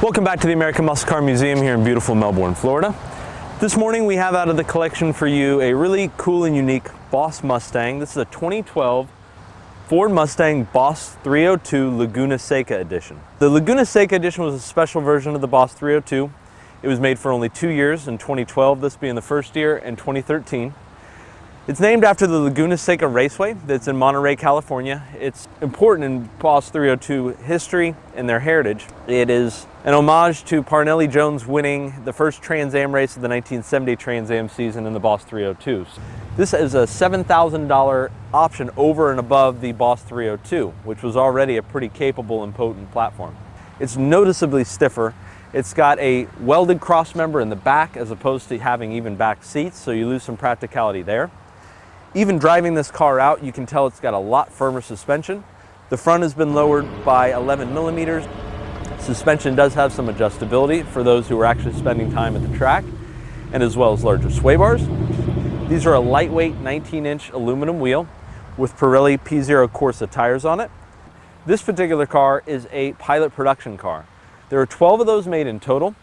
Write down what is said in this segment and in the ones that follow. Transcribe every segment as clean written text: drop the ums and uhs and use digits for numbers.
Welcome back to the American Muscle Car Museum here in beautiful Melbourne, Florida. This morning we have out of the collection for you a really cool and unique Boss Mustang. This is a 2012 Ford Mustang Boss 302 Laguna Seca Edition. The Laguna Seca Edition was a special version of the Boss 302. It was made for only 2 years, in 2012, this being the first year, and 2013. It's named after the Laguna Seca Raceway that's in Monterey, California. It's important in Boss 302 history and their heritage. It is an homage to Parnelli Jones winning the first Trans Am race of the 1970 Trans Am season in the Boss 302s. This is a $7,000 option over and above the Boss 302, which was already a pretty capable and potent platform. It's noticeably stiffer. It's got a welded cross member in the back as opposed to having even back seats, so you lose some practicality there. Even driving this car out, you can tell it's got a lot firmer suspension. The front has been lowered by 11 millimeters. Suspension does have some adjustability for those who are actually spending time at the track, and as well as larger sway bars. These are a lightweight 19-inch aluminum wheel with Pirelli P0 Corsa tires on it. This particular car is a pilot production car. There are 12 of those made in total.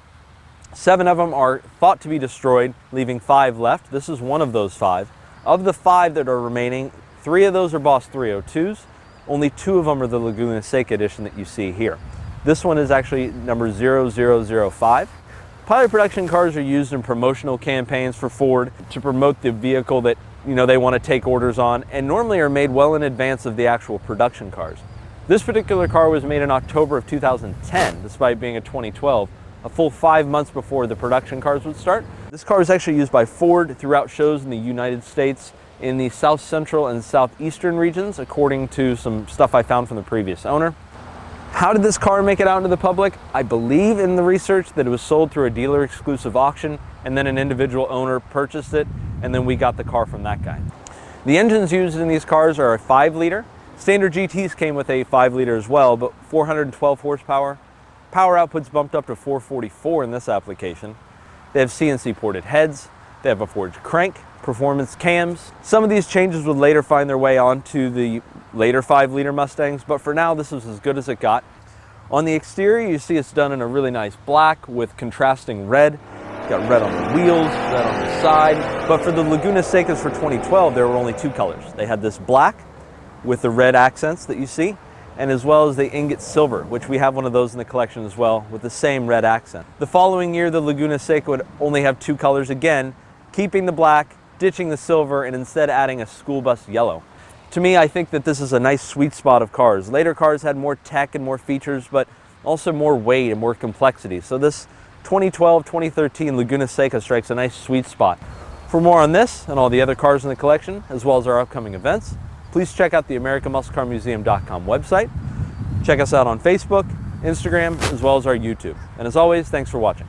7 of them are thought to be destroyed, leaving 5 left. This is one of those 5. Of the 5 that are remaining, 3 of those are Boss 302s. Only 2 of them are the Laguna Seca Edition that you see here. This one is actually number 0005. Pilot production cars are used in promotional campaigns for Ford to promote the vehicle that they want to take orders on, and normally are made well in advance of the actual production cars. This particular car was made in October of 2010, despite being a 2012. A full 5 months before the production cars would start. This car is actually used by Ford throughout shows in the United States in the South Central and Southeastern regions, according to some stuff I found from the previous owner. How did this car make it out into the public? I believe in the research that it was sold through a dealer exclusive auction, and then an individual owner purchased it, and then we got the car from that guy. The engines used in these cars are a 5-liter. Standard GTs came with a 5-liter as well, but 412 horsepower. Power output's bumped up to 444 in this application. They have CNC ported heads. They have a forged crank, performance cams. Some of these changes would later find their way onto the later 5-liter Mustangs, but for now this is as good as it got. On the exterior, you see it's done in a really nice black with contrasting red. It's got red on the wheels, red on the side. But for the Laguna Secas for 2012, there were only 2 colors. They had this black with the red accents that you see, and as well as the Ingot Silver, which we have one of those in the collection as well, with the same red accent. The following year, the Laguna Seca would only have 2 colors again, keeping the black, ditching the silver, and instead adding a school bus yellow. To me, I think that this is a nice sweet spot of cars. Later cars had more tech and more features, but also more weight and more complexity. So this 2012-2013 Laguna Seca strikes a nice sweet spot. For more on this and all the other cars in the collection, as well as our upcoming events, please check out the AmericanMuscleCarMuseum.com website. Check us out on Facebook, Instagram, as well as our YouTube. And as always, thanks for watching.